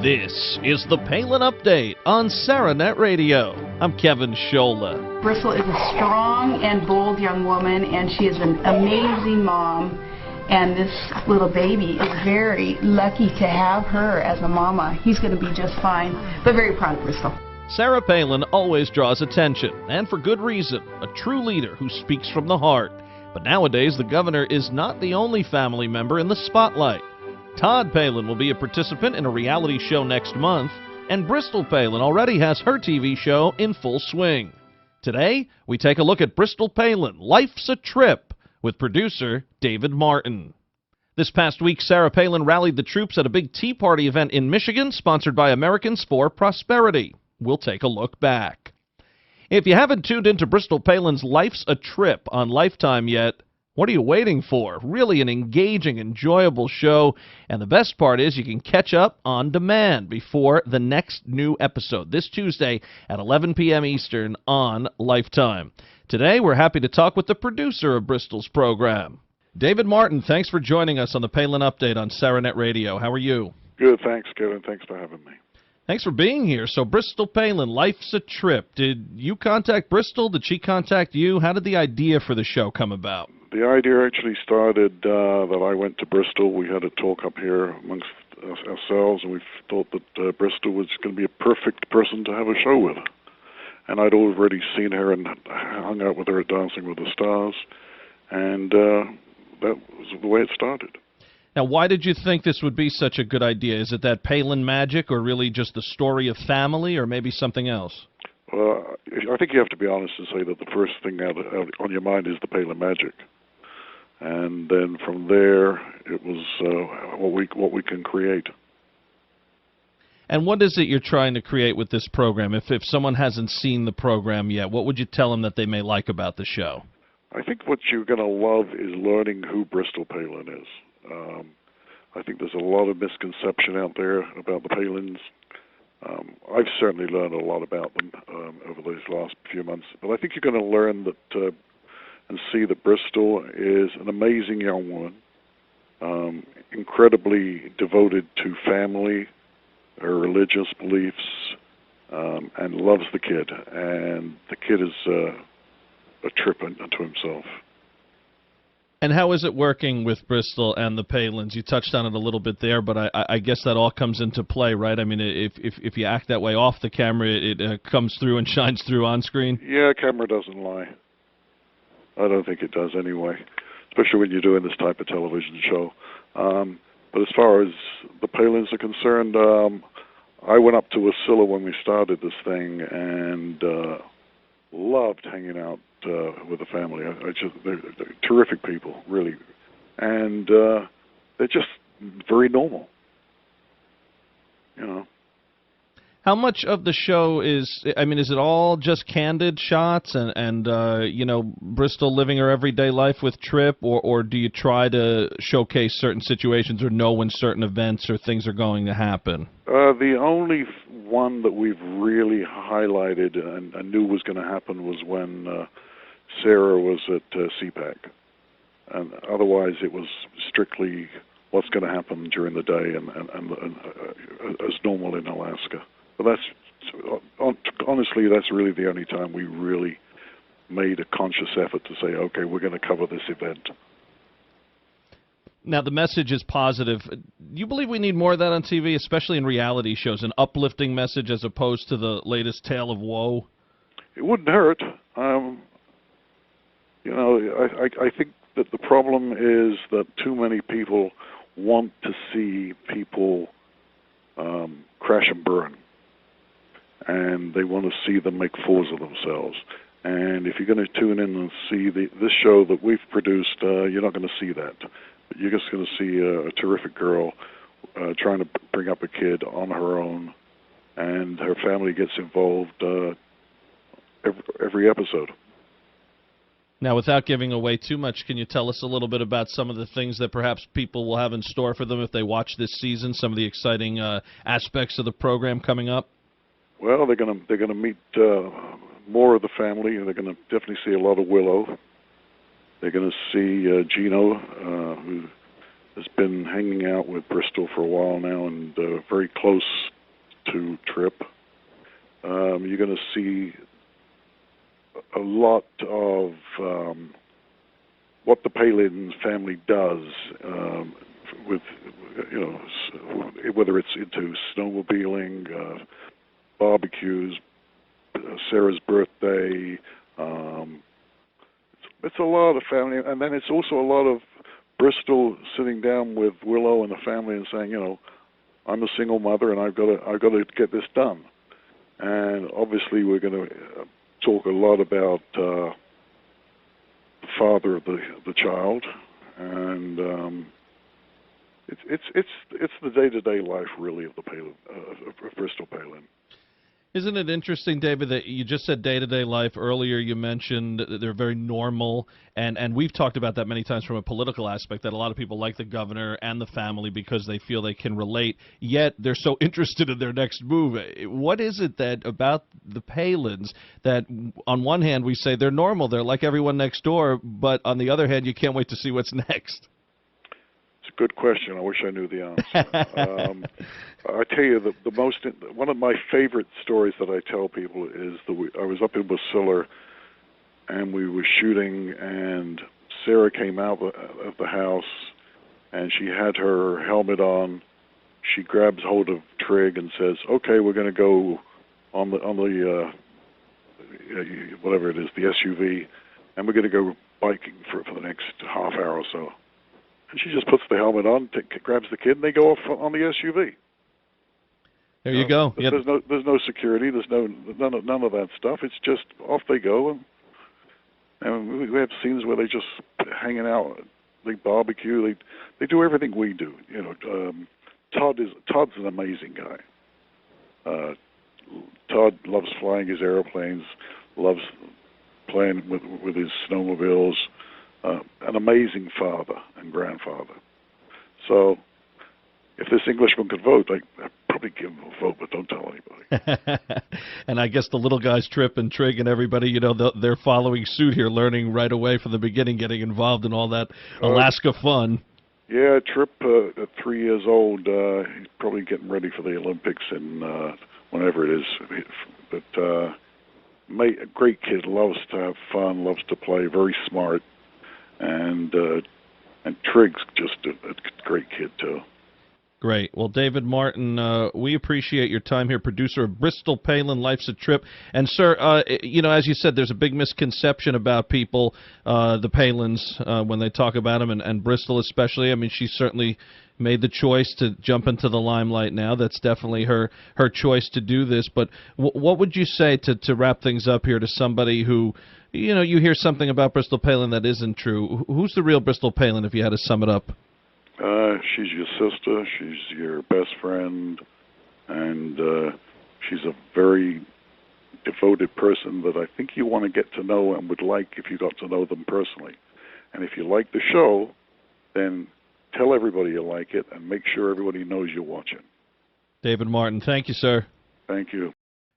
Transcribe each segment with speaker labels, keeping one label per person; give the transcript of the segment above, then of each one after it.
Speaker 1: This is the Palin Update on SaraNet Radio. I'm Kevin Scholla.
Speaker 2: Bristol is a strong and bold young woman, and she is an amazing mom. And this little baby is very lucky to have her as a mama. He's going to be just fine, but very proud of Bristol.
Speaker 1: Sarah Palin always draws attention, and for good reason, a true leader who speaks from the heart. But nowadays, the governor is not the only family member in the spotlight. Todd Palin will be a participant in a reality show next month, and Bristol Palin already has her TV show in full swing. Today, we take a look at Bristol Palin, Life's a Trip, with producer David Martin. This past week, Sarah Palin rallied the troops at a big Tea Party event in Michigan, sponsored by Americans for Prosperity. We'll take a look back. If you haven't tuned into Bristol Palin's Life's a Trip on Lifetime yet, what are you waiting for? Really an engaging, enjoyable show, and the best part is you can catch up on demand before the next new episode, this Tuesday at 11 p.m. Eastern on Lifetime. Today, we're happy to talk with the producer of Bristol's program. David Martin, thanks for joining us on the Palin Update on SaraNet Radio. How are you?
Speaker 3: Good, thanks, Kevin. Thanks for having me.
Speaker 1: Thanks for being here. So, Bristol Palin, Life's a Trip. Did you contact Bristol? Did she contact you? How did the idea for the show come about?
Speaker 3: The idea actually started that I went to Bristol. We had a talk up here amongst ourselves, and we thought that Bristol was going to be a perfect person to have a show with. And I'd already seen her and hung out with her at Dancing with the Stars, and that was the way it started.
Speaker 1: Now, why did you think this would be such a good idea? Is it that Palin magic, or really just the story of family, or maybe something else?
Speaker 3: Well, I think you have to be honest and say that the first thing out on your mind is the Palin magic. And then from there, it was what we can create.
Speaker 1: And what is it you're trying to create with this program? If someone hasn't seen the program yet, what would you tell them that they may like about the show?
Speaker 3: I think what you're going to love is learning who Bristol Palin is. I think there's a lot of misconception out there about the Palins. I've certainly learned a lot about them over these last few months. But I think you're going to learn that and see that Bristol is an amazing young woman, incredibly devoted to family, her religious beliefs, and loves the kid. And the kid is a trip unto himself.
Speaker 1: And how is it working with Bristol and the Palins? You touched on it a little bit there, but I guess that all comes into play, right? I mean, if you act that way off the camera, it comes through and shines through on screen?
Speaker 3: Yeah, camera doesn't lie. I don't think it does anyway, especially when you're doing this type of television show. But as far as the Palins are concerned, I went up to Wasilla when we started this thing and loved hanging out with the family. They're terrific people, really, and they're just very normal, you know.
Speaker 1: How much of the show is it all just candid shots and Bristol living her everyday life with Tripp, or do you try to showcase certain situations or know when certain events or things are going to happen?
Speaker 3: The only one that we've really highlighted and knew was going to happen was when Sarah was at CPAC, and otherwise it was strictly what's going to happen during the day and as normal in Alaska. But honestly, that's really the only time we really made a conscious effort to say, okay, we're going to cover this event.
Speaker 1: Now, the message is positive. Do you believe we need more of that on TV, especially in reality shows, an uplifting message as opposed to the latest tale of woe?
Speaker 3: It wouldn't hurt. I think that the problem is that too many people want to see people crash and burn. And they want to see them make fools of themselves. And if you're going to tune in and see this show that we've produced, you're not going to see that. You're just going to see a terrific girl trying to bring up a kid on her own, and her family gets involved every episode.
Speaker 1: Now, without giving away too much, can you tell us a little bit about some of the things that perhaps people will have in store for them if they watch this season, some of the exciting aspects of the program coming up?
Speaker 3: Well, they're going to meet more of the family. They're going to definitely see a lot of Willow. They're going to see Gino, who has been hanging out with Bristol for a while now and very close to Tripp. You're going to see a lot of what the Palin family does with, whether it's into snowmobiling, barbecues, Sarah's birthday. It's a lot of family, and then it's also a lot of Bristol sitting down with Willow and the family and saying, I'm a single mother and I've got to get this done. And obviously, we're going to talk a lot about the father of the child, and it's the day-to-day life really of the Palin, of Bristol Palin.
Speaker 1: Isn't it interesting, David, that you just said day-to-day life earlier? You mentioned that they're very normal, and we've talked about that many times from a political aspect, that a lot of people like the governor and the family because they feel they can relate, yet they're so interested in their next move. What is it that about the Palins that, on one hand, we say they're normal, they're like everyone next door, but on the other hand, you can't wait to see what's next?
Speaker 3: It's a good question. I wish I knew the answer. I tell you, one of my favorite stories that I tell people is I was up in Wasilla, and we were shooting, and Sarah came out of the house, and she had her helmet on. She grabs hold of Trig and says, "Okay, we're going to go on the whatever it is, the SUV, and we're going to go biking for the next half hour or so." And she just puts the helmet on, grabs the kid, and they go off on the SUV.
Speaker 1: There you go.
Speaker 3: There's no security. There's none of that stuff. It's just off they go, and we have scenes where they just hanging out. They barbecue. They do everything we do. Todd's an amazing guy. Todd loves flying his airplanes, loves playing with his snowmobiles. An amazing father and grandfather. So, if this Englishman could vote, I'd probably give him a vote, but don't tell anybody.
Speaker 1: And I guess the little guys, Tripp and Trig and everybody, they're following suit here, learning right away from the beginning, getting involved in all that Alaska fun. Yeah,
Speaker 3: Tripp, at 3 years old, he's probably getting ready for the Olympics in whenever it is. But a great kid, loves to have fun, loves to play, very smart. And Trig's just a great kid, too.
Speaker 1: Great. Well, David Martin, we appreciate your time here, producer of Bristol Palin, Life's a Trip. And, sir, as you said, there's a big misconception about people, the Palins, when they talk about them, and Bristol especially. I mean, she certainly made the choice to jump into the limelight now. That's definitely her choice to do this. But what would you say to wrap things up here to somebody who, you hear something about Bristol Palin that isn't true? Who's the real Bristol Palin, if you had to sum it up?
Speaker 3: She's your sister. She's your best friend. And she's a very devoted person that I think you want to get to know and would like if you got to know them personally. And if you like the show, then tell everybody you like it and make sure everybody knows you're watching.
Speaker 1: David Martin, thank you, sir.
Speaker 3: Thank you.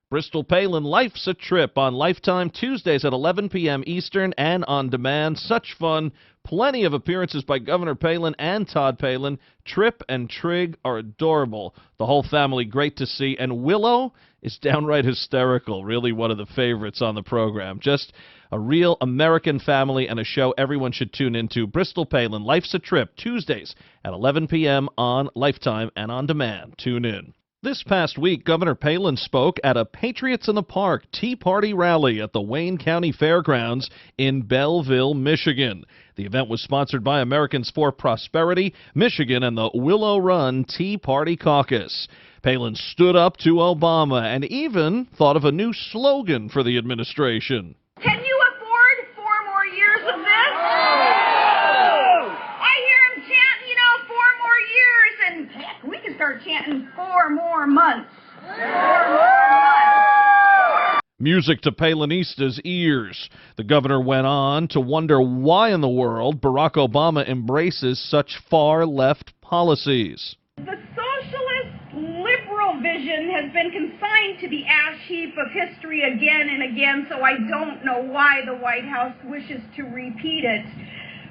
Speaker 1: Bristol Palin, Life's a Trip on Lifetime, Tuesdays at 11 p.m. Eastern and on demand. Such fun. Plenty of appearances by Governor Palin and Todd Palin. Tripp and Trig are adorable. The whole family great to see. And Willow is downright hysterical. Really one of the favorites on the program. Just a real American family and a show everyone should tune into. Bristol Palin, Life's a Trip, Tuesdays at 11 p.m. on Lifetime and on demand. Tune in. This past week, Governor Palin spoke at a Patriots in the Park Tea Party rally at the Wayne County Fairgrounds in Belleville, Michigan. The event was sponsored by Americans for Prosperity, Michigan, and the Willow Run Tea Party Caucus. Palin stood up to Obama and even thought of a new slogan for the administration.
Speaker 4: Can you afford 4 more years of this? I hear him chanting, 4 more years, and heck, we can start chanting 4 more months. 4 more months.
Speaker 1: Music to Palinista's ears. The governor went on to wonder why in the world Barack Obama embraces such far-left policies.
Speaker 4: The socialist liberal vision has been consigned to the ash heap of history again and again, so I don't know why the White House wishes to repeat it.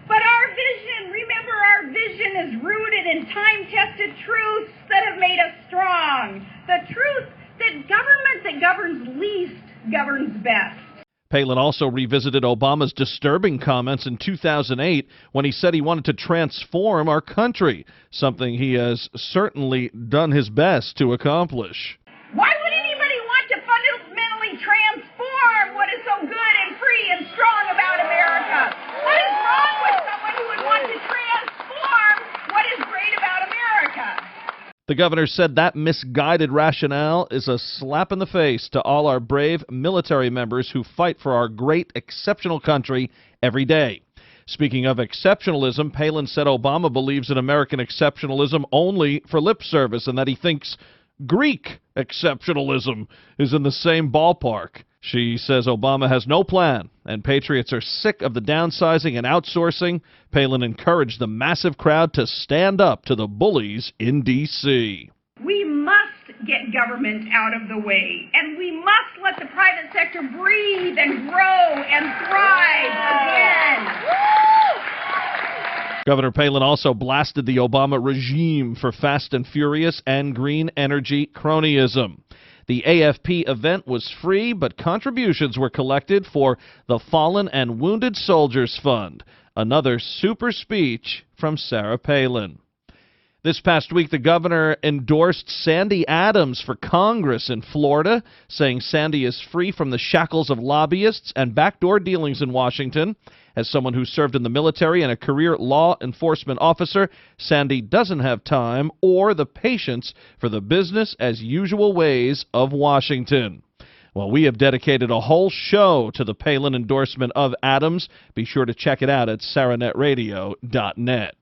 Speaker 4: But our vision is rooted in time-tested truths that have have made us strong. The truth that government that governs least governs best.
Speaker 1: Palin also revisited Obama's disturbing comments in 2008 when he said he wanted to transform our country, something he has certainly done his best to accomplish.
Speaker 4: Why would anybody want to fundamentally transform what is so good and free and strong about America? What is wrong with someone who would want to transform what is great about America?
Speaker 1: The governor said that misguided rationale is a slap in the face to all our brave military members who fight for our great, exceptional country every day. Speaking of exceptionalism, Palin said Obama believes in American exceptionalism only for lip service and that he thinks Greek exceptionalism is in the same ballpark. She says Obama has no plan, and patriots are sick of the downsizing and outsourcing. Palin encouraged the massive crowd to stand up to the bullies in D.C.
Speaker 4: We must get government out of the way, and we must let the private sector breathe and grow and thrive again.
Speaker 1: Governor Palin also blasted the Obama regime for Fast and Furious and green energy cronyism. The AFP event was free, but contributions were collected for the Fallen and Wounded Soldiers Fund. Another super speech from Sarah Palin. This past week, the governor endorsed Sandy Adams for Congress in Florida, saying Sandy is free from the shackles of lobbyists and backdoor dealings in Washington. As someone who served in the military and a career law enforcement officer, Sandy doesn't have time or the patience for the business-as-usual ways of Washington. Well, we have dedicated a whole show to the Palin endorsement of Adams. Be sure to check it out at SarahNetRadio.net.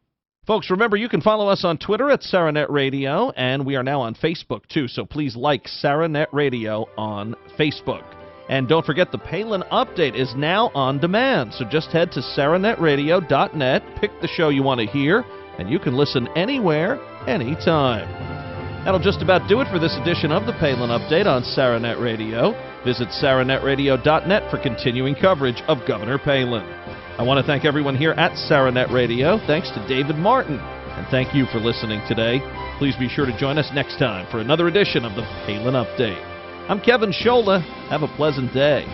Speaker 1: Folks, remember, you can follow us on Twitter at SarahNet Radio, and we are now on Facebook, too, so please like SarahNet Radio on Facebook. And don't forget, the Palin Update is now on demand, so just head to SarahNetRadio.net, pick the show you want to hear, and you can listen anywhere, anytime. That'll just about do it for this edition of the Palin Update on SarahNet Radio. Visit SarahNetRadio.net for continuing coverage of Governor Palin. I want to thank everyone here at SarahNet Radio. Thanks to David Martin, and thank you for listening today. Please be sure to join us next time for another edition of the Palin Update. I'm Kevin Scholla. Have a pleasant day.